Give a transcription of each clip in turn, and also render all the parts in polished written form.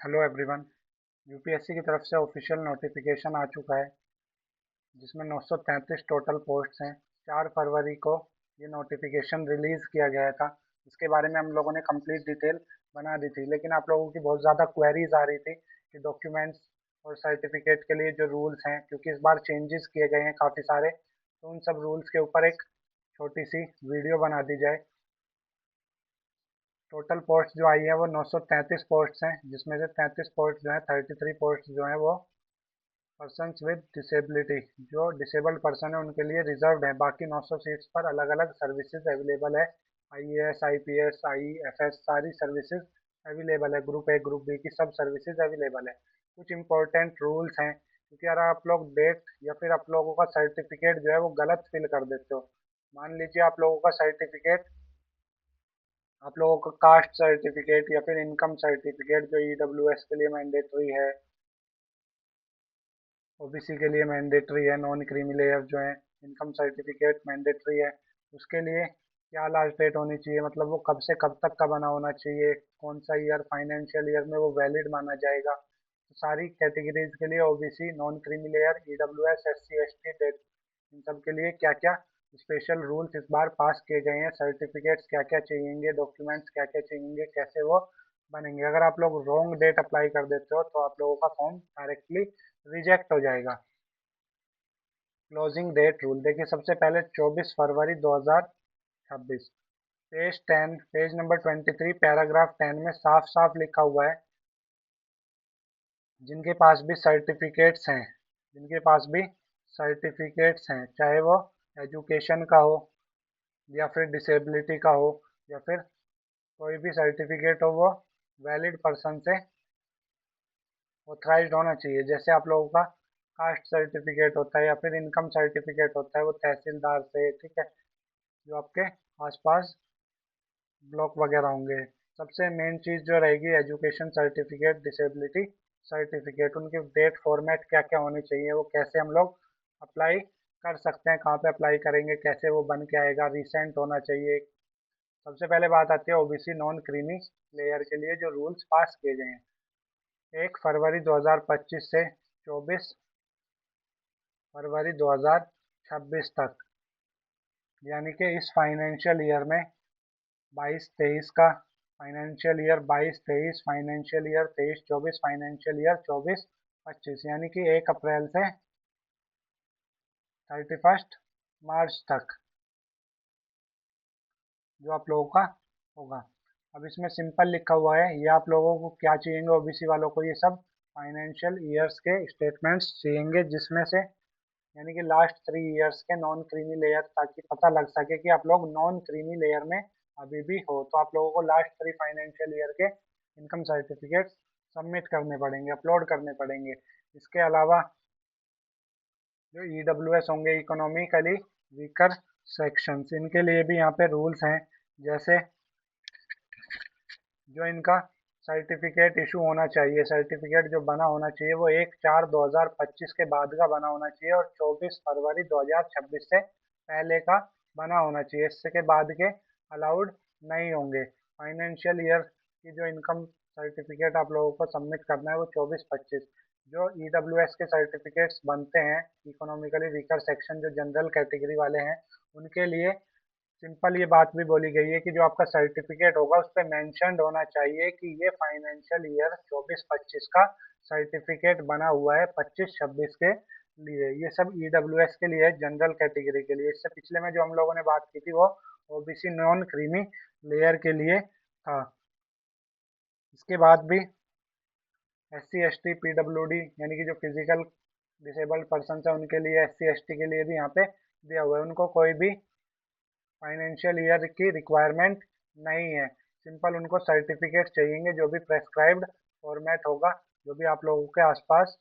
Hello everyone. UPSC की तरफ से ऑफिशियल नोटिफिकेशन आ चुका है जिसमें 933 टोटल पोस्ट्स हैं। 4 फरवरी को ये नोटिफिकेशन रिलीज़ किया गया था। इसके बारे में हम लोगों ने कंप्लीट डिटेल बना दी थी, लेकिन आप लोगों की बहुत ज़्यादा क्वेरीज आ रही थी कि डॉक्यूमेंट्स और सर्टिफिकेट के लिए जो रूल्स हैं, क्योंकि इस बार चेंजेस किए गए हैं काफ़ी सारे, तो उन सब रूल्स के ऊपर एक छोटी सी वीडियो बना दी जाए। टोटल पोस्ट जो आई है वो 933 पोस्ट हैं, जिसमें से 33 पोस्ट जो है 33 पोस्ट जो है वो पर्सन्स विद डिसेबिलिटी, जो डिसेबल्ड पर्सन है उनके लिए रिजर्व्ड है। बाकी 900 सीट्स पर अलग अलग सर्विसेज अवेलेबल है। आईएएस, आईपीएस, आईएफएस सारी सर्विसेज अवेलेबल है। ग्रुप ए, ग्रुप बी की सब सर्विसेज अवेलेबल है। कुछ इंपॉर्टेंट रूल्स हैं, क्योंकि अगर आप लोग डेट या फिर आप लोगों का सर्टिफिकेट जो है वो गलत फिल कर देते हो। मान लीजिए आप लोगों का सर्टिफिकेट, आप लोगों का कास्ट सर्टिफिकेट या फिर इनकम सर्टिफिकेट जो ईडब्ल्यूएस के लिए मैंडेटरी है, ओबीसी के लिए मैंडेटरी है, नॉन क्रीमी लेयर जो है इनकम सर्टिफिकेट मैंडेटरी है, उसके लिए क्या लास्ट डेट होनी चाहिए, मतलब वो कब से कब तक का बना होना चाहिए, कौन सा ईयर फाइनेंशियल ईयर में वो वैलिड माना जाएगा। तो सारी कैटेगरीज के लिए OBC, non creamy layer, EWS, SC, ST, डेट, इन सब के लिए क्या क्या स्पेशल रूल्स इस बार पास किए गए हैं। सर्टिफिकेट्स क्या क्या चाहिएंगे, डॉक्यूमेंट्स क्या क्या चाहिएंगे, कैसे वो बनेंगे। अगर आप लोग रॉन्ग डेट अप्लाई कर देते हो तो आप लोगों का फॉर्म डायरेक्टली रिजेक्ट हो जाएगा। क्लोजिंग डेट रूल देखिए, सबसे पहले 24 फरवरी 2026, पेज 10, पेज नंबर 23, पैराग्राफ 10 में साफ साफ लिखा हुआ है, जिनके पास भी सर्टिफिकेट्स हैं, जिनके पास भी सर्टिफिकेट्स हैं, चाहे वो एजुकेशन का हो या फिर डिसेबिलिटी का हो या फिर कोई भी सर्टिफिकेट हो, वो वैलिड पर्सन से ऑथराइज्ड होना चाहिए। जैसे आप लोगों का कास्ट सर्टिफिकेट होता है या फिर इनकम सर्टिफिकेट होता है, वो तहसीलदार से, ठीक है, जो आपके आसपास ब्लॉक वगैरह होंगे। सबसे मेन चीज़ जो रहेगी एजुकेशन सर्टिफिकेट, डिसेबिलिटी सर्टिफिकेट, उनकी डेट फॉर्मेट क्या क्या होनी चाहिए, वो कैसे हम लोग अप्लाई कर सकते हैं, कहाँ पे अप्लाई करेंगे, कैसे वो बन के आएगा, रिसेंट होना चाहिए। सबसे पहले बात आती है ओबीसी नॉन क्रीमी लेयर के लिए जो रूल्स पास किए गए हैं। 1 फरवरी 2025 से 24 फरवरी 2026 तक, यानी कि इस फाइनेंशियल ईयर में 22-23 का, financial year 22-23, financial year 23-24, financial year 24-25, यानी कि 1 अप्रैल से 31 मार्च तक जो आप लोगों का होगा। अब इसमें सिंपल लिखा हुआ है, ये आप लोगों को क्या चाहिए, ओबीसी वालों को ये सब फाइनेंशियल ईयर्स के स्टेटमेंट्स चाहिए, जिसमें से यानी कि लास्ट 3 ईयर्स के नॉन क्रीमी लेयर, ताकि पता लग सके कि आप लोग नॉन क्रीमी लेयर में अभी भी हो। तो आप लोगों को लास्ट 3 फाइनेंशियल ईयर के इनकम सर्टिफिकेट सबमिट करने पड़ेंगे, अपलोड करने पड़ेंगे। इसके अलावा जो ईडब्ल्यूएस होंगे, इकोनॉमिकली वीकर सेक्शंस, इनके लिए भी यहाँ पे रूल्स हैं। जैसे जो इनका सर्टिफिकेट इशू होना चाहिए, सर्टिफिकेट जो बना होना चाहिए वो 1/4/2025 के बाद का बना होना चाहिए और 24 फरवरी 2026 से पहले का बना होना चाहिए। इससे के बाद के अलाउड नहीं होंगे। फाइनेंशियल ईयर की जो इनकम सर्टिफिकेट आप लोगों को सबमिट करना है वो 24-25। जो ईडब्ल्यूएस के सर्टिफिकेट्स बनते हैं, इकोनॉमिकली वीकर सेक्शन जो जनरल कैटेगरी वाले हैं, उनके लिए सिंपल ये बात भी बोली गई है कि जो आपका सर्टिफिकेट होगा उस पर मैंशनड होना चाहिए कि ये फाइनेंशियल ईयर 24-25 का सर्टिफिकेट बना हुआ है 25-26 के लिए। ये सब ईडब्ल्यूएस के लिए है, जनरल कैटेगरी के लिए। इससे पिछले में जो हम लोगों ने बात की थी वो ओबीसी नॉन क्रीमी लेयर के लिए था। इसके बाद भी एससी, एसटी, पीडब्ल्यूडी यानी कि जो फिजिकल डिसेबल्ड पर्सन है उनके लिए, एससी, एसटी के लिए भी यहाँ पे दिया हुआ है। उनको कोई भी फाइनेंशियल ईयर की रिक्वायरमेंट नहीं है। सिंपल उनको सर्टिफिकेट चाहिए जो भी प्रेस्क्राइब्ड फॉर्मेट होगा, जो भी आप लोगों के आसपास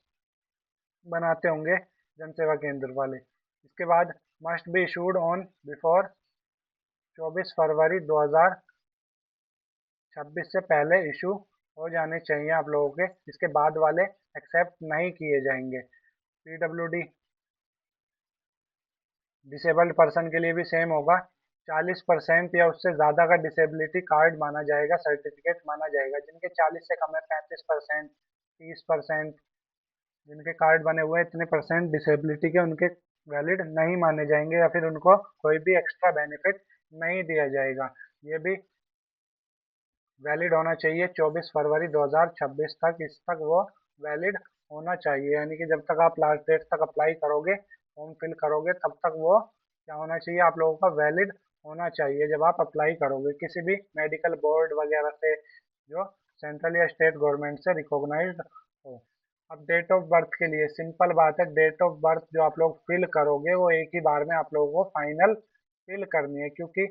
बनाते होंगे जन सेवा केंद्र वाले। इसके बाद must be issued on before 24 फरवरी 2026 से पहले इशू हो जाने चाहिए आप लोगों के। इसके बाद वाले एक्सेप्ट नहीं किए जाएंगे। पीडब्ल्यूडी डिसेबल्ड पर्सन के लिए भी सेम होगा, 40% या उससे ज़्यादा का डिसेबिलिटी कार्ड माना जाएगा, सर्टिफिकेट माना जाएगा। जिनके 40 से कम है 35%, 30%, जिनके कार्ड बने हुए हैं इतने परसेंट डिसेबिलिटी के, उनके वैलिड नहीं माने जाएंगे या फिर उनको कोई भी एक्स्ट्रा बेनिफिट नहीं दिया जाएगा। ये भी वैलिड होना चाहिए 24 फरवरी 2026 तक, इस तक वो वैलिड होना चाहिए। यानी कि जब तक आप लास्ट डेट तक अप्लाई करोगे, फॉर्म फिल करोगे, तब तक वो क्या होना चाहिए, आप लोगों का वैलिड होना चाहिए जब आप अप्लाई करोगे किसी भी मेडिकल बोर्ड वगैरह से, जो सेंट्रल या स्टेट गवर्नमेंट से रिकॉग्नाइज्ड हो। अब डेट ऑफ बर्थ के लिए सिंपल बात है, डेट ऑफ बर्थ जो आप लोग फिल करोगे वो एक ही बार में आप लोगों को फाइनल फिल करनी है। क्योंकि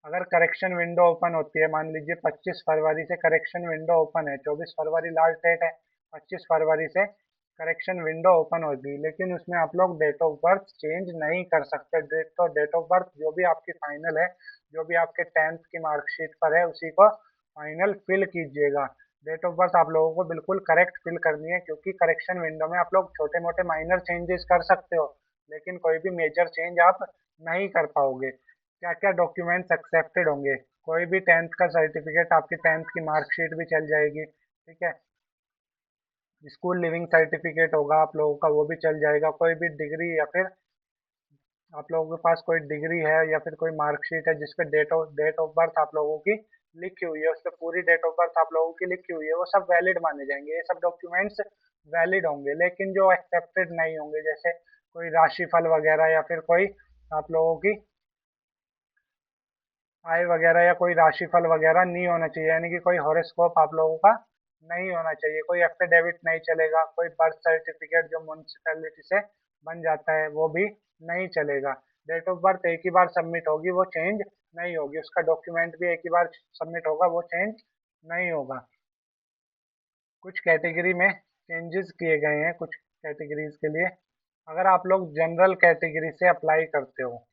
अगर करेक्शन विंडो ओपन होती है, मान लीजिए 25 फरवरी से करेक्शन विंडो ओपन है, 24 फरवरी लास्ट डेट है, 25 फरवरी से करेक्शन विंडो ओपन होगी, लेकिन उसमें आप लोग डेट ऑफ बर्थ चेंज नहीं कर सकते। डेट ऑफ बर्थ जो भी आपकी फाइनल है, जो भी आपके 10th की मार्कशीट पर है, उसी को फाइनल फिल कीजिएगा। डेट ऑफ बर्थ आप लोगों को बिल्कुल करेक्ट फिल करनी है, क्योंकि करेक्शन विंडो में आप लोग छोटे मोटे माइनर चेंजेस कर सकते हो, लेकिन कोई भी मेजर चेंज आप नहीं कर पाओगे। क्या क्या डॉक्यूमेंट्स एक्सेप्टेड होंगे, कोई भी 10th का सर्टिफिकेट, आपकी 10th की मार्कशीट भी चल जाएगी, ठीक है। स्कूल लिविंग सर्टिफिकेट होगा आप लोगों का, वो भी चल जाएगा। कोई भी डिग्री या फिर आप लोगों के पास कोई डिग्री है या फिर कोई मार्कशीट है जिसपे डेट ऑफ बर्थ आप लोगों की लिखी हुई है, उस पर पूरी डेट ऑफ बर्थ आप लोगों की लिखी हुई है, वो सब वैलिड माने जाएंगे। ये सब डॉक्यूमेंट्स वैलिड होंगे। लेकिन जो एक्सेप्टेड नहीं होंगे, जैसे कोई राशिफल वगैरह या फिर कोई आप लोगों की आय वगैरह या कोई राशिफल वगैरह नहीं होना चाहिए, यानी कि कोई हॉरोस्कोप आप लोगों का नहीं होना चाहिए। कोई एफिडेविट नहीं चलेगा, कोई बर्थ सर्टिफिकेट जो म्यूनसिपैलिटी से बन जाता है वो भी नहीं चलेगा। डेट ऑफ बर्थ एक ही बार सबमिट होगी, वो चेंज नहीं होगी। उसका डॉक्यूमेंट भी एक ही बार सबमिट होगा, वो चेंज नहीं होगा। कुछ कैटेगरी में चेंजेस किए गए हैं कुछ कैटेगरीज के लिए। अगर आप लोग जनरल कैटेगरी से अप्लाई करते हो,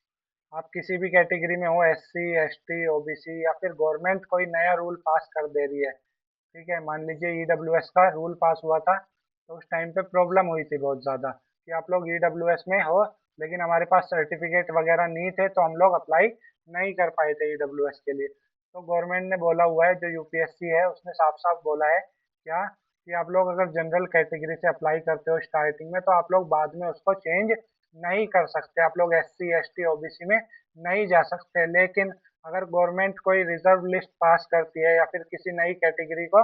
आप किसी भी कैटेगरी में हो, एससी, एसटी, ओबीसी, या फिर गवर्नमेंट कोई नया रूल पास कर दे रही है, ठीक है। मान लीजिए ईडब्ल्यूएस का रूल पास हुआ था, तो उस टाइम पे प्रॉब्लम हुई थी बहुत ज़्यादा कि आप लोग ईडब्ल्यूएस में हो, लेकिन हमारे पास सर्टिफिकेट वगैरह नहीं थे, तो हम लोग अप्लाई नहीं कर पाए थे ईडब्ल्यूएस के लिए। तो गवर्नमेंट ने बोला हुआ है, जो यूपीएससी है उसने साफ साफ बोला है क्या, कि आप लोग अगर जनरल कैटेगरी से अप्लाई करते हो स्टार्टिंग में, तो आप लोग बाद में उसको चेंज नहीं कर सकते। आप लोग एससी, एसटी, ओबीसी में नहीं जा सकते। लेकिन अगर गवर्नमेंट कोई रिजर्व लिस्ट पास करती है या फिर किसी नई कैटेगरी को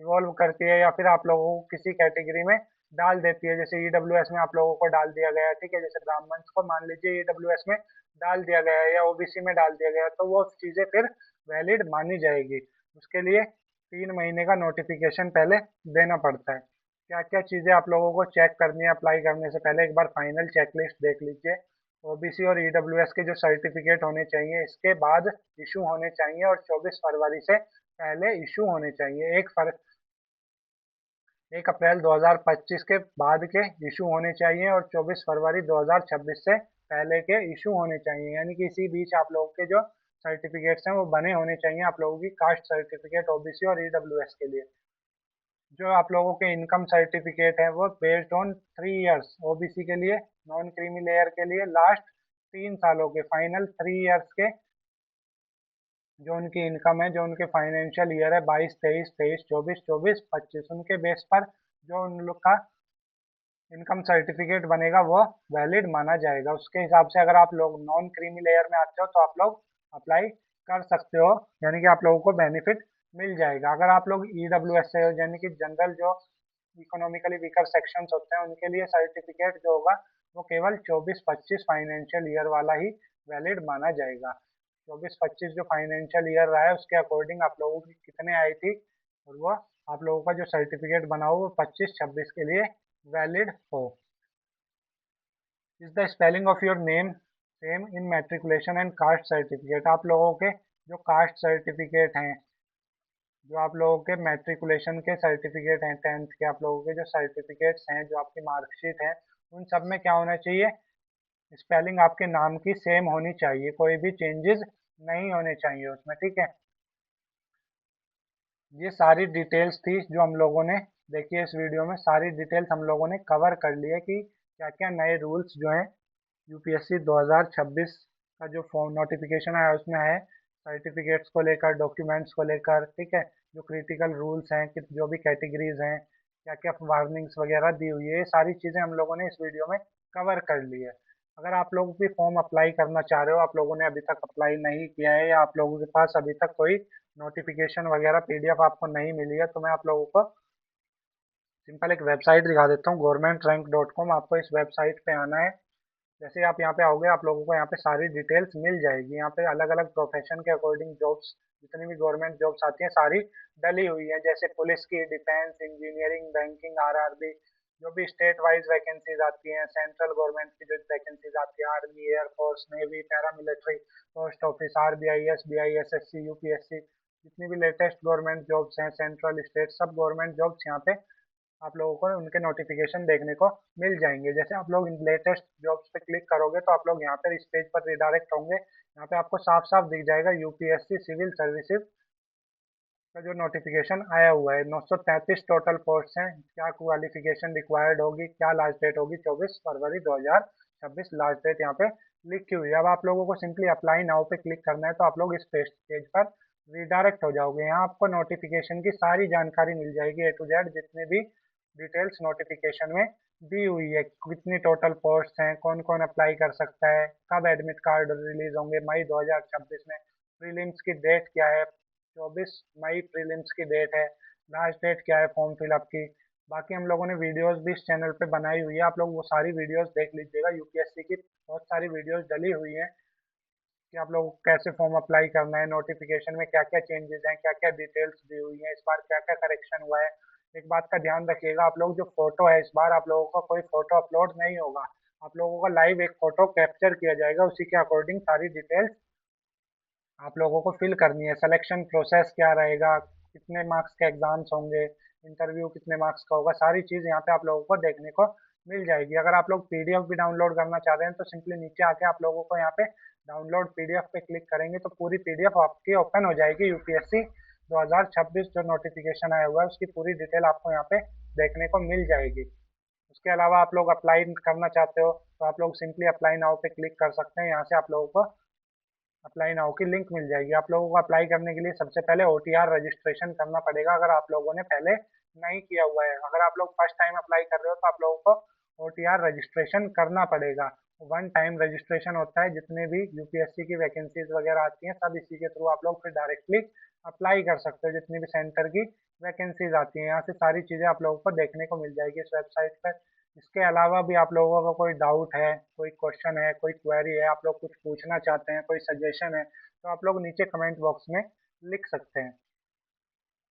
इवॉल्व करती है, या फिर आप लोगों को किसी कैटेगरी में डाल देती है, जैसे ईडब्ल्यूएस में आप लोगों को डाल दिया गया है, ठीक है, जैसे ब्राह्मण्स को मान लीजिए ईडब्ल्यूएस में डाल दिया गया है या ओबीसी में डाल दिया गया है, तो वो चीज़ें फिर वैलिड मानी जाएगी। उसके लिए 3 महीने का नोटिफिकेशन पहले देना पड़ता है। क्या क्या चीज़ें आप लोगों को चेक करनी है अप्लाई करने से पहले, एक बार फाइनल चेकलिस्ट देख लीजिए। ओबीसी और ईडब्ल्यूएस के जो सर्टिफिकेट होने चाहिए इसके बाद इशू होने चाहिए, और 24 फरवरी से पहले इशू होने चाहिए। 1 अप्रैल 2025 के बाद के इशू होने चाहिए, और 24 फरवरी 2026 से पहले के इशू होने चाहिए। यानी कि इसी बीच आप लोगों के जो सर्टिफिकेट्स हैं वो बने होने चाहिए, आप लोगों की कास्ट सर्टिफिकेट ओबीसी और ईडब्ल्यूएस के लिए। जो आप लोगों के इनकम सर्टिफिकेट है वो बेस्ड ऑन 3 इयर्स, ओबीसी के लिए, नॉन क्रीमी लेयर के लिए लास्ट 3 सालों के, फाइनल 3 इयर्स के जो उनकी इनकम है, जो उनके फाइनेंशियल ईयर है 22, 23, 23, 24, 24, 25, उनके बेस पर जो उन लोग का इनकम सर्टिफिकेट बनेगा वो वैलिड माना जाएगा। उसके हिसाब से अगर आप लोग नॉन क्रीमी लेयर में आते हो तो आप लोग अप्लाई कर सकते हो, यानी कि आप लोगों को बेनिफिट मिल जाएगा। अगर आप लोग ईडब्ल्यूएस से हो, यानी कि जनरल जो इकोनॉमिकली वीकर सेक्शंस होते हैं, उनके लिए सर्टिफिकेट जो होगा वो केवल 24-25 फाइनेंशियल ईयर वाला ही वैलिड माना जाएगा। 24-25 जो फाइनेंशियल ईयर रहा है उसके अकॉर्डिंग आप लोगों की कितने आई थी, और वो आप लोगों का जो सर्टिफिकेट बना हो वो 25-26 के लिए वैलिड हो। Is the spelling of your name same in matriculation and caste certificate. आप लोगों के जो कास्ट सर्टिफिकेट हैं, जो आप लोगों के मैट्रिकुलेशन के सर्टिफिकेट हैं, 10th के आप लोगों के जो सर्टिफिकेट्स हैं, जो आपकी मार्कशीट है, उन सब में क्या होना चाहिए, स्पेलिंग आपके नाम की सेम होनी चाहिए, कोई भी चेंजेस नहीं होने चाहिए उसमें, ठीक है। ये सारी डिटेल्स थी जो हम लोगों ने देखी है इस वीडियो में। सारी डिटेल्स हम लोगों ने कवर कर ली है कि क्या क्या नए रूल्स जो हैं यूपीएससी 2026 का जो फॉर्म नोटिफिकेशन आया उसमें है सर्टिफिकेट्स को लेकर, डॉक्यूमेंट्स को लेकर, ठीक है, जो क्रिटिकल रूल्स हैं कि जो भी कैटेगरीज हैं, क्या क्या वार्निंग्स वगैरह दी हुई है, ये सारी चीज़ें हम लोगों ने इस वीडियो में कवर कर ली है। अगर आप लोग भी फॉर्म अप्लाई करना चाह रहे हो, आप लोगों ने अभी तक अप्लाई नहीं किया है या आप लोगों के पास अभी तक कोई नोटिफिकेशन वगैरह पीडीएफ आपको नहीं मिली है, तो मैं आप लोगों को सिंपल एक वेबसाइट दिखा देता हूँ, governmentrank.com। आपको इस वेबसाइट पे आना है। जैसे ही आप यहाँ पे आओगे, आप लोगों को यहाँ पे सारी डिटेल्स मिल जाएगी। यहाँ पे अलग अलग प्रोफेशन के अकॉर्डिंग जॉब्स, जितनी भी गवर्नमेंट जॉब्स आती हैं सारी डली हुई हैं, जैसे पुलिस की, डिफेंस, इंजीनियरिंग, बैंकिंग, आरआरबी, जो भी स्टेट वाइज वैकेंसीज आती हैं, सेंट्रल गवर्नमेंट की जो वैकेंसीज आती है, army, air force, navy, paramilitary, post office, RBI, SBI, SSC, UPSC, जितनी भी लेटेस्ट गवर्नमेंट जॉब्स हैं, सेंट्रल, स्टेट, सब गवर्नमेंट जॉब्स यहाँ पे आप लोगों को उनके नोटिफिकेशन देखने को मिल जाएंगे। जैसे आप लोग इन लेटेस्ट जॉब्स पे क्लिक करोगे तो आप लोग यहाँ पर इस पेज पर रिडायरेक्ट होंगे। यहाँ पे आपको साफ साफ दिख जाएगा यूपीएससी सिविल सर्विसेज का जो नोटिफिकेशन आया हुआ है। 933 टोटल पोस्ट हैं। क्या क्वालिफिकेशन रिक्वायर्ड होगी, क्या लास्ट डेट होगी, 24 फरवरी 2026 लास्ट डेट यहाँ पे लिखी हुई है। अब आप लोगों को सिंपली अप्लाई नाउ पे क्लिक करना है, तो आप लोग इस पेज पर रिडायरेक्ट हो जाओगे। यहाँ आपको नोटिफिकेशन की सारी जानकारी मिल जाएगी, A to Z, जितने भी डिटेल्स नोटिफिकेशन में दी हुई है, कितनी टोटल पोस्ट हैं, कौन कौन अप्लाई कर सकता है, कब एडमिट कार्ड रिलीज होंगे, मई 2026 में, प्रीलिम्स की डेट क्या है, 24 मई प्रीलिम्स की डेट है, लास्ट डेट क्या है फॉर्म फिलअप की। बाकी हम लोगों ने वीडियोस भी इस चैनल पे बनाई हुई है, आप लोग वो सारी वीडियोस देख लीजिएगा। यूपीएससी की बहुत सारी वीडियोस डली हुई हैं कि आप लोग को कैसे फॉर्म अप्लाई करना है, नोटिफिकेशन में क्या क्या चेंजेस हैं, क्या क्या डिटेल्स दी हुई हैं, इस बार क्या क्या करेक्शन हुआ है। एक बात का ध्यान रखिएगा, आप लोग जो फोटो है, इस बार आप लोगों का कोई फोटो अपलोड नहीं होगा। आप लोगों का लाइव एक फोटो कैप्चर किया जाएगा, उसी के अकॉर्डिंग सारी डिटेल्स आप लोगों को फिल करनी है। सिलेक्शन प्रोसेस क्या रहेगा, कितने मार्क्स के एग्जाम्स होंगे, इंटरव्यू कितने मार्क्स का होगा, सारी चीज़ यहाँ पे आप लोगों को देखने को मिल जाएगी। अगर आप लोग पीडीएफ भी डाउनलोड करना चाह रहे हैं तो सिंपली नीचे आके आप लोगों को यहाँ पे डाउनलोड पीडीएफ पे क्लिक करेंगे तो पूरी पीडीएफ आपकी ओपन हो जाएगी। यूपीएससी 2026 जो नोटिफिकेशन आया हुआ है उसकी पूरी डिटेल आपको यहाँ पे देखने को मिल जाएगी। उसके अलावा आप लोग अप्लाई करना चाहते हो तो आप लोग सिंपली अप्लाई नाउ पे क्लिक कर सकते हैं। यहाँ से आप लोगों को अप्लाई नाउ की लिंक मिल जाएगी। आप लोगों को अप्लाई करने के लिए सबसे पहले ओटीआर रजिस्ट्रेशन करना पड़ेगा, अगर आप लोगों ने पहले नहीं किया हुआ है। अगर आप लोग फर्स्ट टाइम अप्लाई कर रहे हो तो आप लोगों को ओटीआर रजिस्ट्रेशन करना पड़ेगा। वन टाइम रजिस्ट्रेशन होता है, जितने भी यूपीएससी की वैकेंसीज वगैरह आती हैं सब इसी के थ्रू आप लोग फिर डायरेक्टली अप्लाई कर सकते हो। जितनी भी सेंटर की वैकेंसीज आती हैं यहाँ से सारी चीज़ें आप लोगों को देखने को मिल जाएगी इस वेबसाइट पर। इसके अलावा भी आप लोगों का कोई डाउट है, कोई क्वेश्चन है, कोई क्वेरी है, आप लोग कुछ पूछना चाहते हैं, कोई सजेशन है, तो आप लोग नीचे कमेंट बॉक्स में लिख सकते हैं।